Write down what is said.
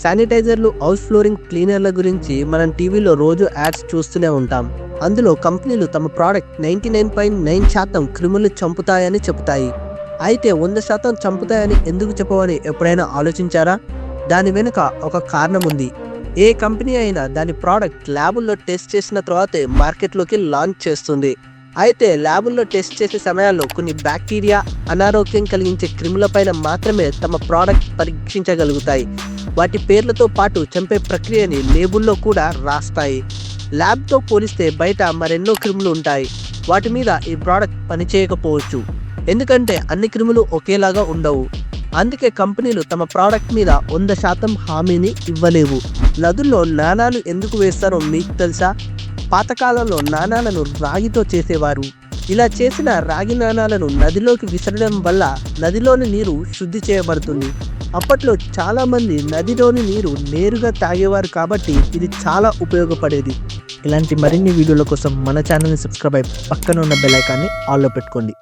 శానిటైజర్లు, house flooring క్లీనర్ల గురించి మనం టీవీలో రోజు యాడ్స్ చూస్తూనే ఉంటాం. అందులో కంపెనీలు తమ ప్రోడక్ట్ 99.9% క్రిములు చంపుతాయని చెబుతాయి. అయితే 100% చంపుతాయని ఎందుకు చెప్పవని ఎప్పుడైనా ఆలోచించారా? దాని వెనుక ఒక కారణం ఉంది. ఏ కంపెనీ అయినా దాని ప్రోడక్ట్ ల్యాబుల్లో టెస్ట్ చేసిన తర్వాతే మార్కెట్లోకి లాంచ్ చేస్తుంది. అయితే ల్యాబుల్లో టెస్ట్ చేసే సమయాల్లో కొన్ని బ్యాక్టీరియా, అనారోగ్యం కలిగించే క్రిములపైన మాత్రమే తమ ప్రోడక్ట్ పరీక్షించగలుగుతాయి. వాటి పేర్లతో పాటు చంపే ప్రక్రియని లేబుల్లో కూడా రాస్తాయి. ల్యాబ్తో పోలిస్తే బయట మరెన్నో క్రిములు ఉంటాయి. వాటి మీద ఈ ప్రోడక్ట్ పనిచేయకపోవచ్చు, ఎందుకంటే అన్ని క్రిములు ఒకేలాగా ఉండవు. అందుకే కంపెనీలు తమ ప్రోడక్ట్ మీద 100% హామీని ఇవ్వలేవు. నదుల్లో నాణాలు ఎందుకు వేస్తారో మీకు తెలుసా? పాతకాలంలో నాణాలను రాగితో చేసేవారు. ఇలా చేసిన రాగి నాణాలను నదిలోకి విసరడం వల్ల నదిలోని నీరు శుద్ధి చేయబడుతుంది. అప్పట్లో చాలామంది నదిలోని నీరు నేరుగా తాగేవారు కాబట్టి ఇది చాలా ఉపయోగపడేది. ఇలాంటి మరిన్ని వీడియోల కోసం మన ఛానల్ని సబ్స్క్రైబ్ అయ్యి పక్కన ఉన్న బెల్ ఐకాన్ని ఆన్లో పెట్టుకోండి.